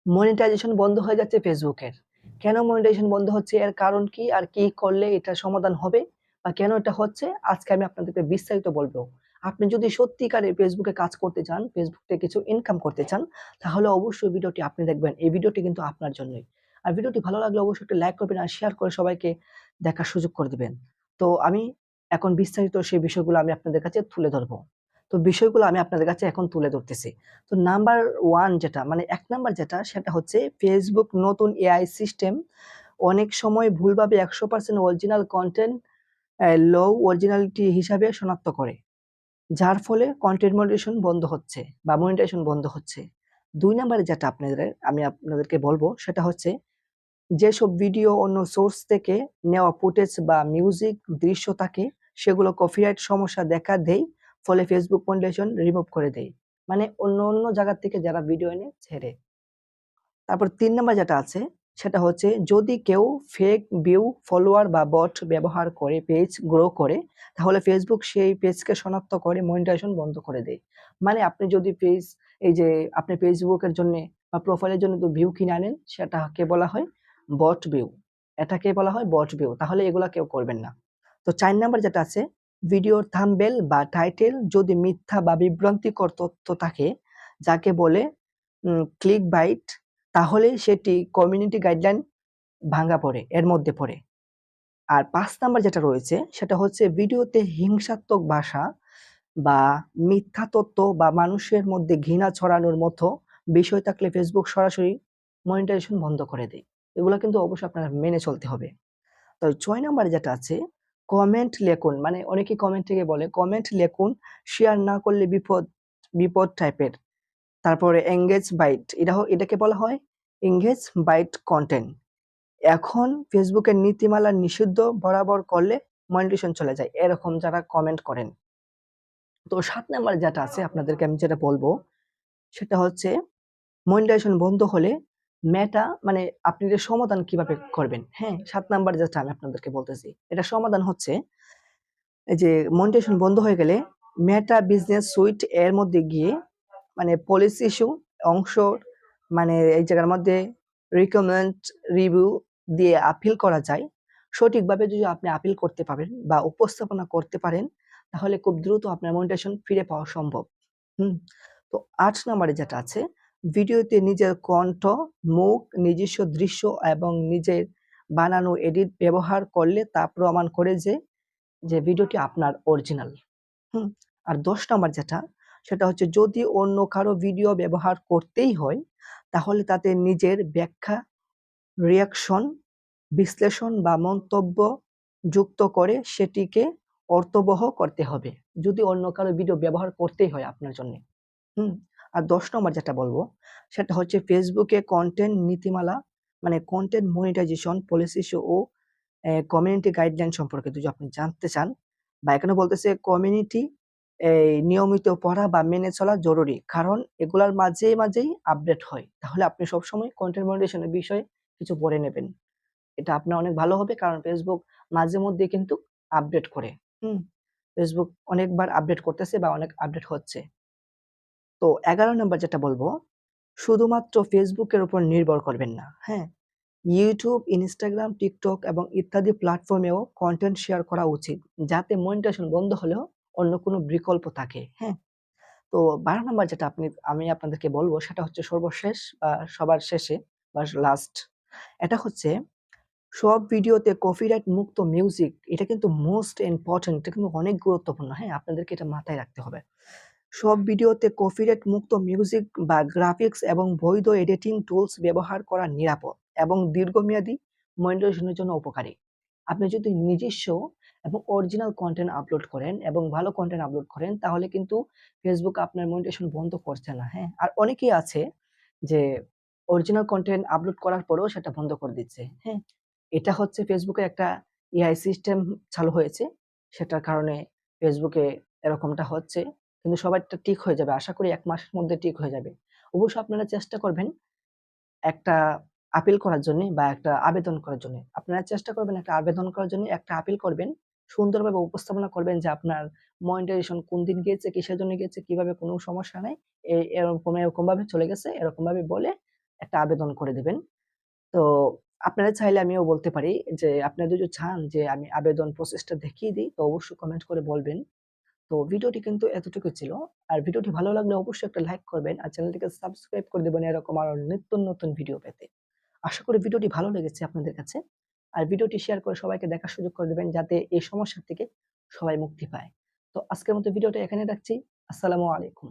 Monetization বন্ধ হয়ে যাচ্ছে ফেসবুকের। কেন মনিটাইজেশন বন্ধ হচ্ছে? এর কারণ কি? আর কি করলে এটার সমাধান হবে? বা কেন এটা হচ্ছে? আজকে আমি আপনাদেরকে বিস্তারিত বলবো। আপনি যদি সত্যিকারে ফেসবুকে কাজ করতে চান, ফেসবুক থেকে কিছু ইনকাম করতে চান, তাহলে অবশ্যই ভিডিওটি আপনি দেখবেন। এই ভিডিওটি কিন্তু আপনার জন্যই। আর ভিডিওটি ভালো লাগলে অবশ্যই একটা লাইক করবেন আর শেয়ার করে সবাইকে দেখার সুযোগ করে দিবেন। তো আমি এখন বিস্তারিত সেই বিষয়গুলো আমি আপনাদের কাছে তুলে ধরবো। তো বিষয়গুলো আমি আপনাদের কাছে এখন তুলে ধরতেছি। তো নাম্বার 1 যেটা মানে ১ নাম্বার যেটা সেটা হচ্ছে Facebook নতুন এআই সিস্টেম অনেক সময় ভুলভাবে ১০০% অরিজিনাল কনটেন্ট লো অরিজিনালিটি হিসাবে শনাক্ত করে। যার ফলে কনটেন্ট মনিটাইজেশন বন্ধ হচ্ছে বা মনিটাইজেশন বন্ধ হচ্ছে। ২ নাম্বারে যেটা আমি আপনাদেরকে বলবো সেটা হচ্ছে যেসব ভিডিও অন্য সোর্স থেকে নেওয়া ফুটেজ বা মিউজিক দৃশ্য থাকে সেগুলো কপিরাইট সমস্যা দেখা দেয়, ফলে ফেসবুক মনিটাইজেশন রিমুভ করে দেয়। মানে অন্য জায়গা থেকে যারা ভিডিও এনে ছেড়ে। তারপর ৩ নাম্বার যেটা আছে সেটা হচ্ছে যদি কেউ ফেক ভিউ, ফলোয়ার বা বট ব্যবহার করে পেজ গ্রো করে তাহলে ফেসবুক সেই পেজকে শনাক্ত করে মনিটাইজেশন বন্ধ করে দেয়। মানে আপনি যদি পেজ এই যে আপনি ফেসবুকের জন্যে বা প্রোফাইলের জন্য তো ভিউ কিনে আনেন সেটাকে বলা হয় বট ভিউ। এটাকে বলা হয় বট ভিউ। তাহলে এগুলা কেউ করবেন না। তো ৪ নাম্বার যেটা আছে ভিডিওর থাম্বনেল বা টাইটেল যদি মিথ্যা বা বিভ্রান্তিকর তথ্য থাকে যাকে বলে ক্লিকবাইট তাহলে সেটি কমিউনিটি গাইডলাইন ভাঙা পড়ে, এর মধ্যে পড়ে। আর ৫ নাম্বার যেটা রয়েছে সেটা হচ্ছে ভিডিওতে হিংসাত্মক ভাষা বা মিথ্যা তথ্য বা মানুষের মধ্যে ঘৃণা ছড়ানোর মতো বিষয় থাকলে ফেসবুক সরাসরি মনিটাইজেশন বন্ধ করে দেয়। এগুলা কিন্তু অবশ্যই আপনার মেনে চলতে হবে। তো ৬ নাম্বারে যেটা আছে কমেন্ট লেখুন। মানে অনেকেই কমেন্ট থেকে বলে কমেন্ট লেখুন, শেয়ার না করলে বিপদ টাইপের। তারপরে এনগেজ বাইট এটাকে বলা হয় এনগেজ বাইট কনটেন্ট। এখন ফেসবুকের নীতিমালা নিষিদ্ধ বরাবর করলে মনিটাইজেশন চলে যায়। এরকম যারা কমেন্ট করেন। তো ৭ নাম্বারে যেটা আছে আপনাদেরকে আমি যেটা বলবো সেটা হচ্ছে মনিটাইজেশন বন্ধ হলে মেটা মানে আপনি এর সমাধান কিভাবে করবেন? হ্যাঁ, ৭ নাম্বার যেটা আমি আপনাদেরকে বলতেছি। এটার সমাধান হচ্ছে এই যে মনিটাইজেশন বন্ধ হয়ে গেলে মেটা বিজনেস সুইট এর মধ্যে গিয়ে মানে পলিসি ইস্যু অংশ মানে এই জায়গার মধ্যে রিকমেন্ড রিভিউ দিয়ে আপিল করা যায়। সঠিকভাবে যদি আপনি আপিল করতে পারেন বা উপস্থাপনা করতে পারেন তাহলে খুব দ্রুত আপনার মনিটাইজেশন ফিরে পাওয়া সম্ভব। হুম। তো ৮ নাম্বারে যেটা আছে ভিডিওতে নিজের কণ্ঠ, মুখ, নিজস্ব দৃশ্য এবং নিজের বানানো এডিট ব্যবহার করলে তা প্রমাণ করে যে ভিডিওটি আপনার অরিজিনাল। হুম? আর ১০ নাম্বার যেটা, সেটা হচ্ছে যদি অন্য কারো ভিডিও ব্যবহার করতেই হয়, তাহলে তাতে নিজের ব্যাখ্যা, রিঅ্যাকশন, বিশ্লেষণ বা মন্তব্য যুক্ত করে সেটিকে অর্থবহ করতে হবে। যদি অন্য কারো ভিডিও ব্যবহার করতেই হয় আপনার জন্যে। হুম? আর ১০ নম্বর যেটা বলব, সেটা হচ্ছে ফেসবুকে কনটেন্ট নীতিমালা মানে কনটেন্ট মনিটাইজেশন পলিসি ও কমিউনিটি গাইডলাইন সম্পর্কে যদি আপনি জানতে চান বা এখানে বলতেছে কমিউনিটি নিয়মিত পড়া বা মেনে চলা জরুরি। কারণ এগুলার মাঝেই আপডেট হয়। তাহলে আপনি সবসময় কনটেন্ট মনিটাইজেশন এর বিষয়ে কিছু পড়ে নেবেন। এটা আপনার অনেক ভালো হবে কারণ Facebook মাঝে মধ্যে কিন্তু আপডেট করে। হুম? Facebook অনেকবার আপডেট করতেছে বা অনেক আপডেট হচ্ছে। তো ১১ নাম্বার যেটা বলবো, শুধুমাত্র Facebook এর উপর নির্ভর করবেন না। হ্যাঁ? YouTube, Instagram, TikTok এবং ইত্যাদি প্ল্যাটফর্মেও কনটেন্ট শেয়ার করা উচিত। যাতে মনিটাইজেশন বন্ধ হলেও অন্য কোনো বিকল্প থাকে। হ্যাঁ? তো ১২ নাম্বার যেটা আমি আপনাদেরকে বলব সেটা হচ্ছে সর্বশেষ বা সবার শেষে বা লাস্ট। এটা হচ্ছে সব ভিডিওতে কপিরাইট মুক্ত মিউজিক এটা কিন্তু মোস্ট ইম্পোর্টেন্ট এটা কিন্তু অনেক গুরুত্বপূর্ণ। হ্যাঁ? আপনাদেরকে এটা মাথায় রাখতে হবে। সব ভিডিওতে কপিরাইট মুক্ত মিউজিক বা গ্রাফিক্স এবং বৈধ এডিটিং টুলস ব্যবহার করা নিরাপদ এবং দীর্ঘমেয়াদী মনিটাইজেশনের জন্য উপকারী। আপনি যদি নিজস্ব এবং অরিজিনাল কনটেন্ট আপলোড করেন এবং ভালো কনটেন্ট আপলোড করেন তাহলে কিন্তু Facebook আপনার মনিটাইজেশন বন্ধ করছে না, হ্যাঁ? আর অনেকেই আছে যে অরিজিনাল কনটেন্ট আপলোড করার পরেও সেটা বন্ধ করে দিচ্ছে, হ্যাঁ? এটা হচ্ছে Facebook এর একটা এআই সিস্টেম চালু হয়েছে। সেটার কারণে Facebook এ এরকমটা হচ্ছে। কিন্তু সবারটা ঠিক হয়ে যাবে। আশা করি ১ মাসের মধ্যে ঠিক হয়ে যাবে। অবশ্যই আপনারা চেষ্টা করবেন একটা আপিল করার জন্যে বা একটা আবেদন করার জন্যে। আপনারা চেষ্টা করবেন একটা আবেদন করার জন্য, একটা আপিল করবেন। সুন্দরভাবে উপস্থাপনা করবেন যে আপনার মনিটাইজেশন কোন দিন গিয়েছে, কিসের জন্য গিয়েছে, কিভাবে কোনো সমস্যা নাই। এরকমভাবে চলে গেছে। এরকমভাবে বলে একটা আবেদন করে দিবেন। তো আপনারা চাইলে আমিও বলতে পারি যে আপনারা যদি চান যে আমি আবেদন প্রসেসটা দেখিয়ে দিই তো অবশ্যই কমেন্ট করে বলবেন। তো ভিডিওটি কিন্তু এতটুকু ছিল। আর ভিডিওটি ভালো লাগলে অবশ্যই একটা লাইক করবেন আর চ্যানেলটিকে সাবস্ক্রাইব করে দিবেন এরকম আরো নিত্য নতুন ভিডিও পেতে। আশা করি ভিডিওটি ভালো লেগেছে আপনাদের কাছে। আর ভিডিওটি শেয়ার করে সবাইকে দেখার সুযোগ করে দিবেন যাতে এই সমস্যা থেকে সবাই মুক্তি পায়। তো আজকের মতো ভিডিওটা এখানে রাখছি। আসসালামু আলাইকুম।